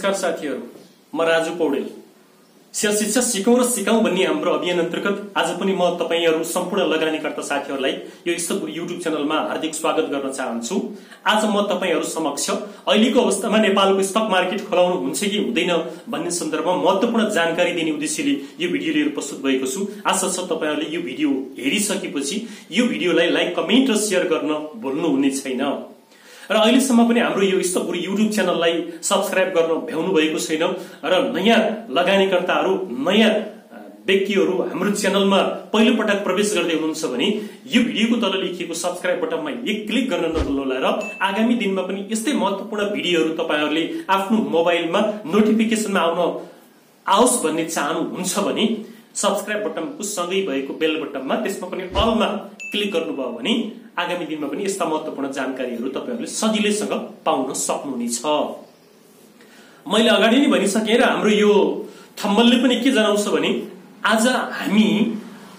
नमस्कार साथीहरु, म राजु पौडेल। शेयर शिक्षा सिकौं र सिकाउँ भन्ने हाम्रो अभियान अन्तर्गत आज पनि म तपाईहरु सम्पूर्ण लगानीकर्ता साथीहरुलाई यो stockguru YouTube च्यानलमा हार्दिक स्वागत गर्न चाहन्छु। आज म तपाईहरु समक्ष अहिलेको अवस्थामा नेपालको स्टक मार्केट खोलाउनु हुन्छ कि हुँदैन भन्ने सन्दर्भमा महत्त्वपूर्ण जानकारी दिने उद्देश्यले यो भिडियो लिएर प्रस्तुत भएको छु। आशा छ तपाईहरुले यो भिडियो हेरिसकेपछि यो भिडियोलाई लाइक, कमेन्ट र शेयर गर्न भुल्नु हुने छैन। र अहिलेसम्म पनि हाम्रो यो stockguru YouTube च्यानललाई सब्स्क्राइब गर्न भ्याउनु भएको छैन र नयाँ लगानीकर्ताहरु, नयाँ व्यक्तिहरु हाम्रो च्यानलमा पहिलो पटक प्रवेश गर्दै हुनुहुन्छ भने यो भिडियोको तल लेखिएको सब्स्क्राइब बटनमा एक क्लिक गर्न नभुल्नुहोला र आगामी दिनमा पनि यस्तै महत्त्वपूर्ण भिडियोहरु तपाईहरुले आफ्नो मोबाइलमा नोटिफिकेसनमा आओस् भन्ने चाहनुहुन्छ भने सब्स्क्राइब बटनको सँगै भएको बेल बटनमा त्यसमा पनि अलमा क्लिक गर्नुभयो भने आगामी दिनमा पनि यस्ता महत्त्वपूर्ण जानकारीहरु तपाईहरुले सजिलैसँग पाउन सक्नुहुनेछ। मैले अगाडि नै भनिसके र हाम्रो यो थम्बनेलले पनि के जनाउँछ भने आज हामी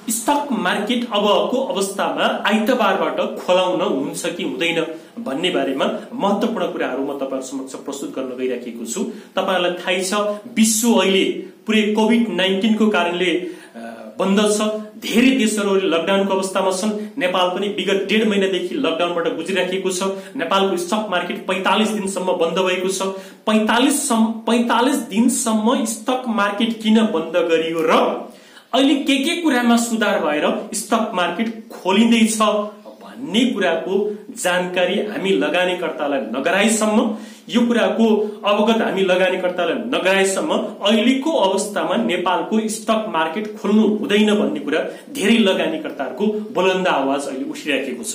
स्टक मार्केट अबको अवस्थामा आइतबारबाट खोलाउन हुन्छ कि हुँदैन भन्ने बारेमा महत्त्वपूर्ण कुराहरु म तपाईहरु समक्ष प्रस्तुत गर्न गइराखेको छु। तपाईहरुलाई थाहै छ विश्व अहिले पुरै कोभिड-19 को कारणले बन्द छ। धेरै देशहरु लकडाउनको अवस्थामा छन्। नेपाल पनि विगत 1.5 महिनादेखि लकडाउनबाट गुजिराखेको छ। नेपालको स्टक मार्केट 45 दिनसम्म बन्द भएको छ। 45 दिनसम्म स्टक मार्केट किन बन्द गरियो र अहिले के कुरामा सुधार भएर स्टक मार्केट खोलिँदै छ भन्ने कुराको जानकारी हामी लगानीकर्तालाई नगराएसम्म, यो कुराको अवगत हामी लगानीकर्तालाई नगराएसम्म अहिलेको अवस्थामा नेपालको स्टक मार्केट खोल्नु हुँदैन भन्ने कुरा धेरै लगानीकर्ताहरुको बुलन्द आवाज अहिले उठिरहेको छ।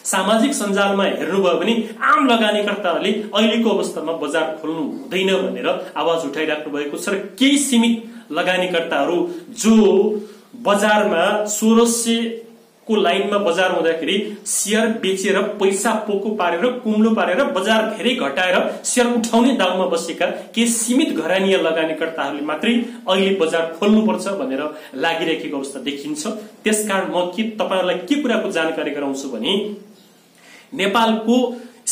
सामाजिक सञ्जालमा हेर्नुभयो भने आम लगानीकर्ताहरूले अहिलेको अवस्थामा बजार खोल्नु हुँदैन भनेर आवाज उठाइराख्नु भएको छ र केही सीमित लगानीकर्ताहरू जो बजारमा 1600 को लाइनमा बजार हुँदाखेरि शेयर बेचेर पैसा पोको पारेर कुम्लो पारेर बजार धेरै घटाएर शेयर उठाउने दाउमा बसेका के सीमित घरानीय लगानीकर्ताहरूले मात्रै अहिले बजार खोल्नुपर्छ भनेर लागिरहेको अवस्था देखिन्छ। त्यसकारण म के तपाईहरुलाई के कुराको जानकारी गराउँछु भने नेपालको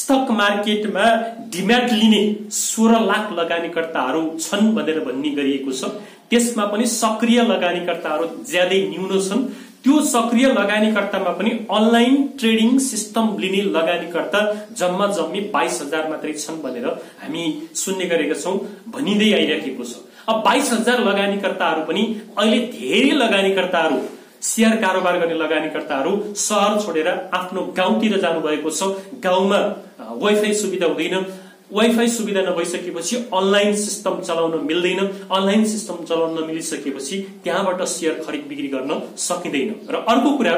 स्टक मार्केटमा डिम्याट लिने 16 लाख लगानीकर्ताहरू छन् भनेर भन्ने गरिएको छ। त्यसमा पनि सक्रिय लगानीकर्ताहरू ज्यादै न्यून छन्। त्यो सक्रिय लगानीकर्तामा पनि अनलाइन ट्रेडिङ सिस्टम लिने लगानीकर्ता जम्मा 22,000 मात्रै छन् भनेर हामी सुन्ने गरेका छौं, भनिँदै आइरहेको छ। अब 22,000 लगानीकर्ताहरू पनि अहिले धेरै लगानीकर्ताहरू, शेयर कारोबार गर्ने लगानीकर्ताहरू शहर छोडेर आफ्नो गाउँतिर जानु भएको छ। गाउँमा वाइफाई सुविधा हुँदैन। वाइफाई सुविधा नभइसकेपछि अनलाइन सिस्टम चलाउन मिल्दैन। अनलाइन सिस्टम चलाउन नमिलिसकेपछि त्यहाँबाट शेयर खरिद बिक्री गर्न सकिँदैन। र अर्को कुरा,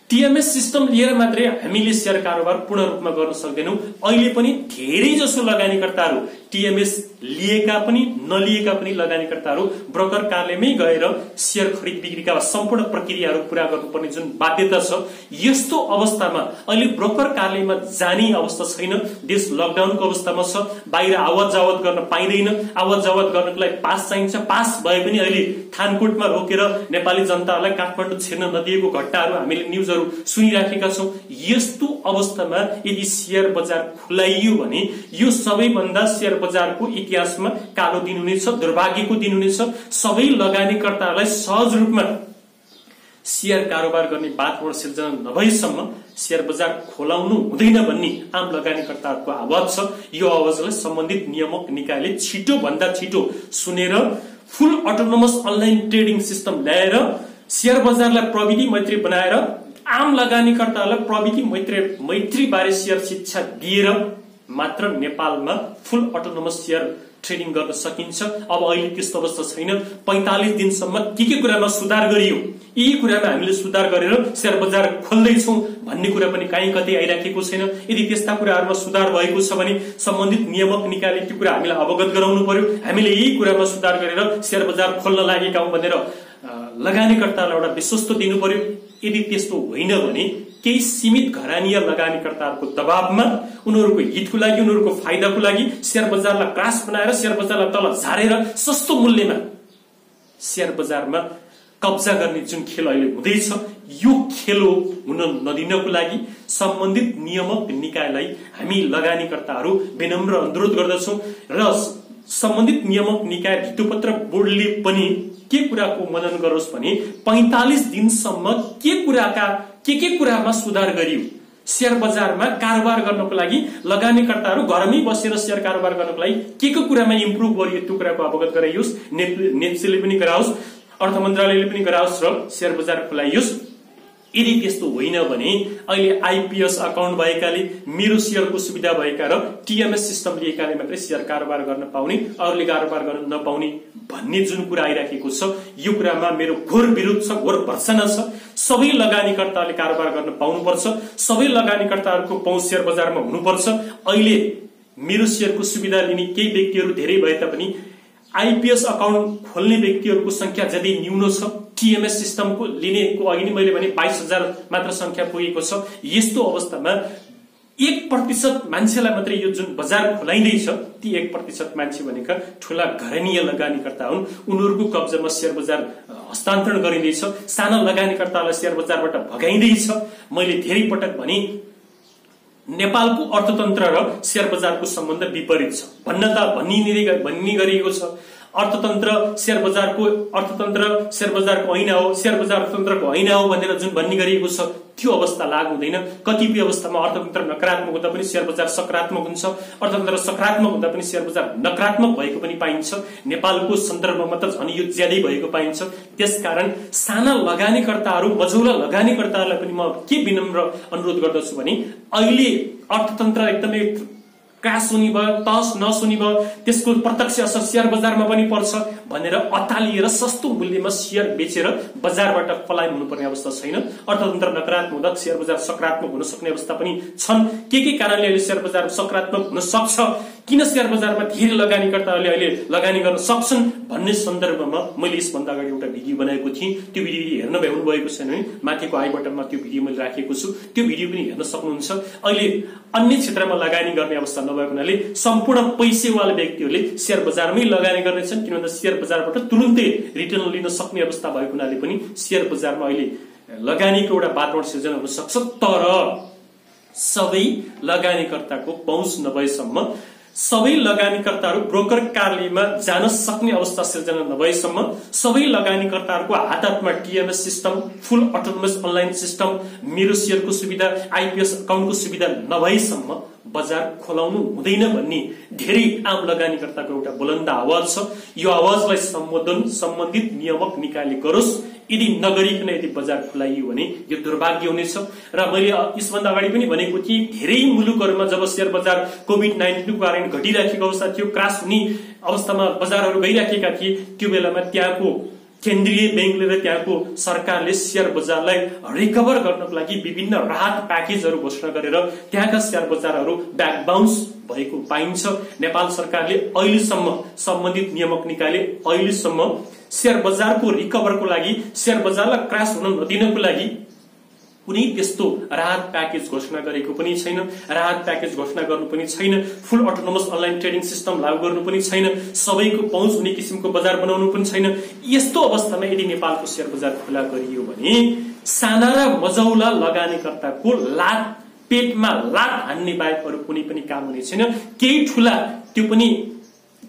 टीएमएस सिस्टम लिएर मात्रै हामीले शेयर कारोबार पूर्ण रूपमा गर्न सक्दैनौं। अहिले पनि धेरै जसो लगानीकर्ताहरू टीएमएस लिएका पनि नलिएका पनि लगानीकर्ताहरू ब्रोकर कार्यालयमै गएर शेयर खरिद बिक्रीका सम्पूर्ण प्रक्रियाहरू पूरा गर्नुपर्ने जुन बाध्यता छ, यस्तो अवस्थामा अहिले ब्रोकर कार्यालयमा जाने अवस्था छैन। देश लकडाउनको अवस्थामा छ। बाहिर आवत जावत गर्न पाइदैन। आवत जावत गर्नको लागि पास चाहिन्छ। पास भए पनि अहिले थानकोटमा रोकेर नेपाली जनतालाई काठमाडौँ छिर्न नदिएको घटनाहरू हामीले न्यूजहरू सुनिराखेका छौं। यस्तो अवस्थामा यदि शेयर बजार खुलाइयो भने यो सबैभन्दा शेयर बजारको इतिहासमा कालो दिन हुनेछ, दुर्भाग्यको दिन हुनेछ। सबै लगानीकर्ताहरूलाई सहज रूपमा शेयर कारोबार गर्ने वातावरण सिर्जना नभएसम्म शेयर बजार खोलाउनु हुँदैन भन्ने आम लगानीकर्ताहरूको आवाज छ। यो आवाजलाई सम्बन्धित नियामक निकायले छिटो भन्दा छिटो सुनेर फुल अटोनोमस अनलाइन ट्रेडिङ सिस्टम ल्याएर शेयर बजारलाई प्रविधि मैत्री बनाएर आम लगानीकर्ताहरूलाई प्रविधि मैत्री बारे शेयर शिक्षा दिएर मात्र नेपालमा फुल अटोनोमस शेयर ट्रेडिङ गर्न सकिन्छ। अब अहिले त्यस्तो अवस्था छैन। 45 दिनसम्म के कुरामा सुधार गरियो, यी कुरामा हामीले सुधार गरेर शेयर बजार खोल्दै छौं भन्ने कुरा पनि कहीँ कतै आइराखेको छैन। यदि त्यस्ता कुराहरुमा सुधार भएको छ भने सम्बन्धित नियामक निकायले त्यो कुरा हामीलाई अवगत गराउनु पर्यो। हामीले यी कुरामा सुधार गरेर शेयर बजार खोल्न लागेका हौं भनेर लगानीकर्तालाई एउटा विश्वस्त दिनु पर्यो। यदि त्यस्तो होइन भने केही सीमित घरानीय लगानीकर्ताहरूको दबावमा उनीहरूको हितको लागि, उनीहरूको फाइदाको लागि शेयर बजारलाई क्रास बनाएर शेयर बजारलाई तल झारेर सस्तो मूल्यमा शेयर बजारमा कब्जा गर्ने जुन खेल अहिले हुँदैछ, यो खेल हुन नदिनको लागि सम्बन्धित नियामक निकायलाई हामी लगानीकर्ताहरू विनम्र अनुरोध गर्दछौं र सम्बन्धित नियामक निकाय धितोपत्र बोर्डले पनि के कुराको मनन गरोस् भने 45 दिनसम्म के कुरामा सुधार गरियो, शेयर बजारमा कारोबार गर्नको लागि लगानीकर्ताहरू घरमै बसेर शेयर कारोबार गर्नको लागि के कुरामा इम्प्रुभ गरियो त्यो कुराको अवगत गराइयोस्, नेप्सीले पनि गराओस्, अर्थ मन्त्रालयले पनि गराओस् र शेयर बजार खुलाइयोस्। यदि त्यस्तो होइन भने अहिले आइपीएस अकाउन्ट भएकाले, मेरो शेयरको सुविधा भएका र टीएमएस सिस्टम लिएकाले मात्रै शेयर कारोबार गर्न पाउने, अरूले कारोबार गर्न नपाउने भन्ने जुन कुरा आइराखेको छ, यो कुरामा मेरो घोर विरोध छ, घोर भर्त्सना छ। सबै लगानीकर्ताले कारोबार गर्न पाउनुपर्छ, सबै लगानीकर्ताहरूको पहुँच शेयर बजारमा हुनुपर्छ। अहिले मेरो शेयरको सुविधा लिने केही व्यक्तिहरू धेरै भए तापनि आइपीएस अकाउन्ट खोल्ने व्यक्तिहरूको संख्या ज्यादै न्यून छ। टीएमएस सिस्टमको लिनेको अघि नै मैले भने 22,000 मात्र संख्या पुगेको छ। यस्तो अवस्थामा 1% मान्छेलाई मात्रै यो जुन बजार खुलाइँदैछ, ती 1% मान्छे भनेका ठूला घरनीय लगानीकर्ता हुन्। उनीहरूको कब्जामा शेयर बजार हस्तान्तरण गरिँदैछ, साना लगानीकर्तालाई शेयर बजारबाट भगाइँदैछ। मैले धेरै पटक भने नेपालको अर्थतन्त्र र शेयर बजारको सम्बन्ध विपरीत छ भन्ने गरिएको छ। अर्थतन्त्र शेयर बजारको ऐना हो, शेयर बजार अर्थतन्त्रको ऐना हो भनेर जुन भन्ने गरिएको छ, त्यो अवस्था लागू हुँदैन। कतिपय अवस्थामा अर्थतन्त्र नकारात्मक हुँदा पनि शेयर बजार सकारात्मक हुन्छ, अर्थतन्त्र सकारात्मक हुँदा पनि शेयर बजार नकारात्मक भएको पनि पाइन्छ। नेपालको सन्दर्भमा त झन् यो ज्यादै भएको पाइन्छ। त्यसकारण साना लगानीकर्ताहरू, मझौला लगानीकर्ताहरूलाई पनि म के विनम्र अनुरोध गर्दछु भने अहिले अर्थतन्त्र एकदमै क्रास हुने भयो, तहस नहस हुने भयो, त्यसको प्रत्यक्ष असर शेयर बजारमा पनि पर्छ भनेर अतालिएर सस्तो मूल्यमा शेयर बेचेर बजारबाट पलायन हुनुपर्ने अवस्था छैन। अर्थतन्त्र नकारात्मक हुँदा शेयर बजार सकारात्मक हुन सक्ने अवस्था पनि छन्। के कारणले अहिले शेयर बजार सकारात्मक हुन सक्छ, किन शेयर बजारमा धेरै लगानीकर्ताहरूले अहिले लगानी गर्न सक्छन् भन्ने सन्दर्भमा मैले यसभन्दा अगाडि एउटा भिडियो बनाएको थिएँ। त्यो भिडियो हेर्न भ्याउनु भएको छैन भने माथिको आई बटनमा त्यो भिडियो मैले राखेको छु, त्यो भिडियो पनि हेर्न सक्नुहुन्छ। अहिले अन्य क्षेत्रमा लगानी गर्ने अवस्था नभएको हुनाले सम्पूर्ण पैसेवाला व्यक्तिहरूले शेयर बजारमै लगानी गर्नेछन्, किनभने शेयर बजारबाट तुरुन्तै रिटर्न लिन सक्ने अवस्था भएको हुनाले पनि शेयर बजारमा अहिले लगानीको एउटा वातावरण सिर्जना हुन सक्छ। तर सबै लगानीकर्ताको पहुँच नभएसम्म, सबै लगानीकर्ताहरू ब्रोकर कार्यालयमा जान सक्ने अवस्था सिर्जना नभएसम्म, सबै लगानीकर्ताहरूको हातमा टीएमएस सिस्टम, फुल अटोनोमस अनलाइन सिस्टम, मेरो शेयरको सुविधा, आइपीएस अकाउन्टको सुविधा नभएसम्म बजार खोलाउनु हुँदैन भन्ने धेरै आम लगानीकर्ताको एउटा बुलन्द आवाज छ। यो आवाजलाई सम्बन्धित नियामक निकायले गरोस्। यदि नगरिकन यदि बजार खुलाइयो भने यो दुर्भाग्य हुनेछ। र मैले यसभन्दा अगाडि पनि भनेको थिएँ, धेरै मुलुकहरूमा जब शेयर बजार कोभिड-19 को कारण घटिराखेको अवस्था थियो, क्रास हुने अवस्थामा बजारहरू गइराखेका थिए, त्यो बेलामा त्यहाँको केन्द्रीय बैंकले र त्यहाँको सरकारले शेयर बजारलाई रिकभर गर्नको लागि विभिन्न राहत प्याकेजहरू घोषणा गरेर त्यहाँका शेयर बजारहरू ब्याक बाउन्स भएको पाइन्छ। नेपाल सरकारले अहिलेसम्म, सम्बन्धित नियामक निकायले अहिलेसम्म शेयर बजारको रिकभरको लागि, शेयर बजारलाई क्रास हुन नदिनको लागि कुनै त्यस्तो राहत प्याकेज घोषणा गरेको पनि छैन। राहत प्याकेज घोषणा गर्नु पनि छैन। फुल अटोनोमस अनलाइन ट्रेडिङ सिस्टम लागू गर्नु पनि छैन। सबैको पहुँच हुने किसिमको बजार बनाउनु पनि छैन। यस्तो अवस्थामा यदि नेपालको शेयर बजार खुला गरियो भने साना र मझौला लगानीकर्ताको पेटमा लात हान्ने बाहेक अरू कुनै पनि काम हुने छैन। केही ठूला, त्यो पनि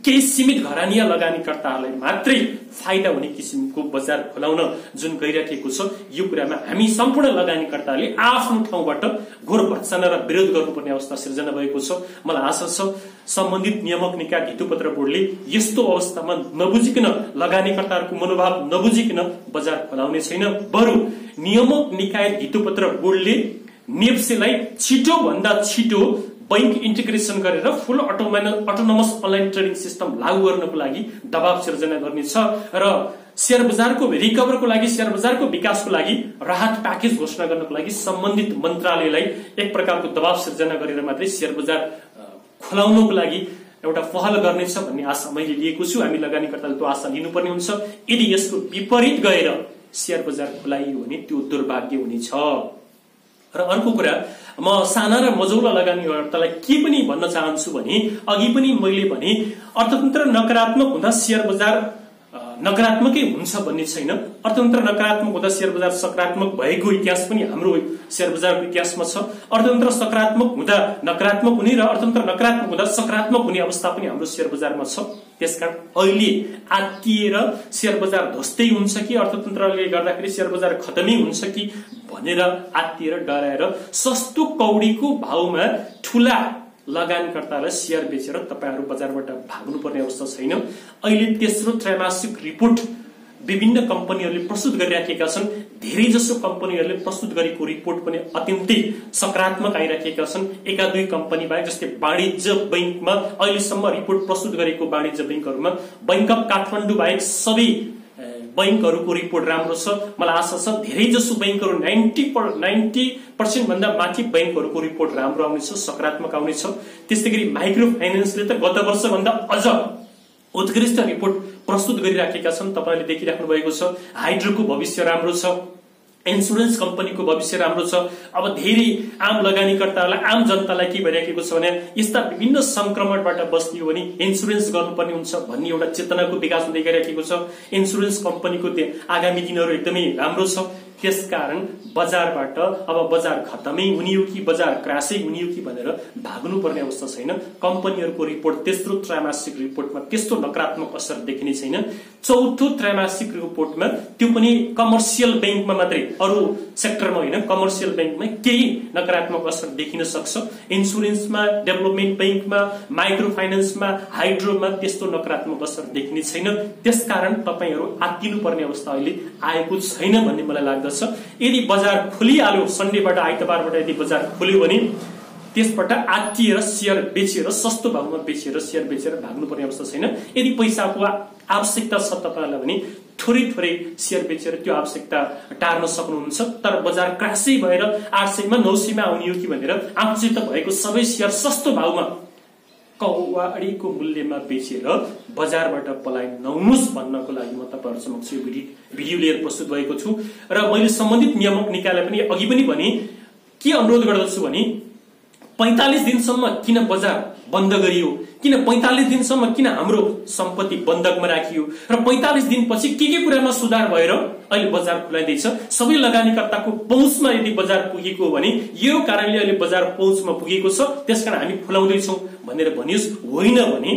केही सीमित घरानीय लगानीकर्ताहरूलाई मात्रै फाइदा हुने किसिमको बजार खुलाउन जुन गइराखेको छ, यो कुरामा हामी सम्पूर्ण लगानीकर्ताले आफ्नो ठाउँबाट घोर भर्त्सना र विरोध गर्नुपर्ने अवस्था सिर्जना भएको छ। मलाई आशा छ सम्बन्धित नियामक निकाय धितोपत्र बोर्डले यस्तो अवस्थामा नबुझिकन, लगानीकर्ताहरूको मनोभाव नबुझिकन बजार खुलाउने छैन। बरु नियामक निकाय धितोपत्र बोर्डले नेप्सीलाई छिटो भन्दा छिटो बैंक इन्टिग्रेसन गरेर फुल अटोनोमस अनलाइन ट्रेडिङ सिस्टम लागू गर्नको लागि दबाव सिर्जना गर्नेछ र शेयर बजारको रिकभरको लागि, शेयर बजारको विकासको लागि राहत प्याकेज घोषणा गर्नको लागि सम्बन्धित मन्त्रालयलाई एक प्रकारको दबाव सिर्जना गरेर मात्रै शेयर बजार खुलाउनको लागि एउटा पहल गर्नेछ भन्ने आशा मैले लिएको छु। हामी लगानीकर्ताले त्यो आशा लिनुपर्ने हुन्छ। यदि यसको विपरीत गएर शेयर बजार खुलाइयो भने त्यो दुर्भाग्य हुनेछ। र अर्को कुरा, म साना र मझौला लगानीकर्तालाई के पनि भन्न चाहन्छु भने, अघि पनि मैले भने अर्थतन्त्र नकारात्मक हुँदा शेयर बजार नकारात्मकै हुन्छ भन्ने छैन। अर्थतन्त्र नकारात्मक हुँदा शेयर बजार सकारात्मक भएको इतिहास पनि हाम्रो शेयर बजारको इतिहासमा छ। अर्थतन्त्र सकारात्मक हुँदा नकारात्मक हुने र अर्थतन्त्र नकारात्मक हुँदा सकारात्मक हुने अवस्था पनि हाम्रो शेयर बजारमा छ। त्यसकारण अहिले आत्तिएर शेयर बजार ध्वस्तै हुन्छ कि अर्थतन्त्रले गर्दाखेरि शेयर बजार खतमै हुन्छ कि भनेर आत्तिएर डराएर सस्तो कौडीको भावमा ठूला लगानीकर्तालाई शेयर बेचेर तपाईहरु बजारबाट भाग्नुपर्ने अवस्था छैन। अहिले तेस्रो त्रैमासिक रिपोर्ट विभिन्न कम्पनीहरूले प्रस्तुत गरिराखेका छन्। धेरै जसो कम्पनीहरूले प्रस्तुत गरेको रिपोर्ट पनि अत्यन्तै सकारात्मक आइराखेका छन्। एका दुई कम्पनी बाहेक जस्तै वाणिज्य बैंकमा अहिलेसम्म रिपोर्ट प्रस्तुत गरेको वाणिज्य बैंकहरुमा बैंक अफ काठमाडौँ बाहेक सबै बैंकहरुको रिपोर्ट राम्रो छ। मलाई आशा छ धेरै जसो बैंकहरु 90% भन्दा माथि बैंकहरुको रिपोर्ट राम्रो आउनेछ, सकारात्मक आउनेछ। त्यसैगरी माइक्रो फाइनान्सले त गत वर्ष भन्दा अझ उत्कृष्ट रिपोर्ट प्रस्तुत गरिराखेका छन्। तपाईले देखिराख्नु भएको छ। हाइड्रोको भविष्य राम्रो छ, इन्स्योरेन्स कम्पनीको भविष्य राम्रो छ। अब धेरै आम लगानीकर्ताहरूलाई, आम जनतालाई के भइराखेको छ भने यस्ता विभिन्न संक्रमणबाट बस्ने हो भने इन्स्योरेन्स गर्नुपर्ने हुन्छ भन्ने एउटा चेतनाको विकास हुँदै गइरहेको छ। इन्स्योरेन्स कम्पनीको आगामी दिनहरू एकदमै राम्रो छ। त्यसकारण बजारबाट अब बजार खतमै हुने हो कि बजार क्रासै हुने हो कि भनेर भाग्नु पर्ने अवस्था छैन। कम्पनीहरुको रिपोर्ट तेस्रो त्रैमासिक रिपोर्टमा त्यस्तो नकारात्मक असर देखिने छैन। चौथो त्रैमासिक रिपोर्टमा त्यो पनि कमर्सियल बैंकमा मात्रै, अरु सेक्टरमा होइन, कमर्सियल बैंकमा केही नकारात्मक असर देखिन सक्छ। इन्स्योरेन्समा, डेभलपमेन्ट बैंकमा, माइक्रो फाइनान्समा, हाइड्रोमा त्यस्तो नकारात्मक असर देखिने छैन। त्यसकारण तपाईहरु आत्तिनु पर्ने अवस्था अहिले आएको छैन भन्ने मलाई लाग्दछ। यदि बजार खुलिहाल्यो, सन्डेबाट आइतबारबाट यदि बजार खुल्यो भने त्यसबाट आत्तिएर शेयर बेचेर सस्तो भावमा बेचेर शेयर बेचेर भाग्नुपर्ने अवस्था छैन। यदि पैसाको आवश्यकता छ तपाईलाई भने थोरै शेयर बेचेर त्यो आवश्यकता टार्न सक्नुहुन्छ। तर बजार क्रासै भएर 800 मा 900 मा आउने हो कि भनेर आफूसित भएको सबै शेयर सस्तो भावमा कौवाडीको मूल्यमा बेचेर बजारबाट पलायन नहुनुस् भन्नको लागि म तपाईहरु समक्ष यो भिडियो लिएर प्रस्तुत भएको छु। र मैले सम्बन्धित नियामक निकायलाई पनि अघि पनि भने के अनुरोध गर्दछु भने 45 दिनसम्म किन बजार बन्द गरियो, किन 45 दिनसम्म किन हाम्रो सम्पत्ति बन्धकमा राखियो र 45 दिनपछि के कुरामा सुधार भएर अहिले बजार खुलाइदैछ। सबै लगानीकर्ताको पहुँचमा यदि बजार पुगेको हो भने यो कारणले अहिले बजार पहुँचमा पुगेको छ, त्यसकारण हामी खुलाउँदै छौं भनेर भनियोस्। होइन भने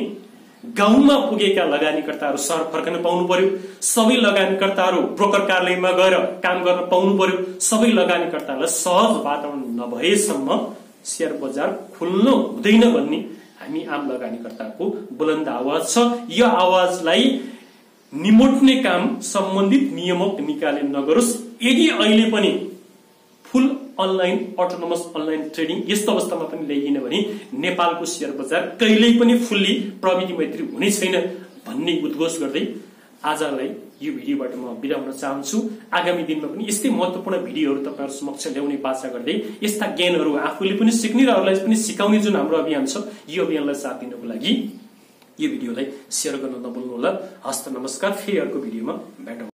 गाउँमा पुगेका लगानीकर्ताहरू सहर फर्कन पाउनु पर्यो। सबै लगानीकर्ताहरू ब्रोकर कार्यालयमा गएर काम गर्न पाउनु पर्यो। सबै लगानीकर्तालाई सहज वातावरण नभएसम्म शेयर बजार खुल्न हुँदैन भन्ने हामी आम लगानीकर्ताको बुलन्द आवाज छ। यो आवाजलाई निमोट्ने काम सम्बन्धित नियामक निकायले नगरोस्। यदि अहिले पनि फुल अनलाइन अटोनोमस अनलाइन ट्रेडिङ यस्तो अवस्थामा पनि ल्याइएन भने नेपालको शेयर बजार कहिल्यै पनि फुल्ली प्रविधि मैत्री हुने छैन भन्ने उद्घोष गर्दै आजलाई यो भिडियोबाट म बिदा हुन चाहन्छु। आगामी दिनमा पनि यस्तै महत्त्वपूर्ण भिडियोहरू तपाईहरु समक्ष ल्याउने बाचा गर्दै यस्ता ज्ञानहरू आफूले पनि सिक्ने र अरूलाई पनि सिकाउने जुन हाम्रो अभियान छ, यो अभियानलाई साथ दिनको लागि यो भिडियोलाई शेयर गर्न नभुल्नु होला। हस्त नमस्कार। फेरि अर्को भिडियोमा भेटौँ।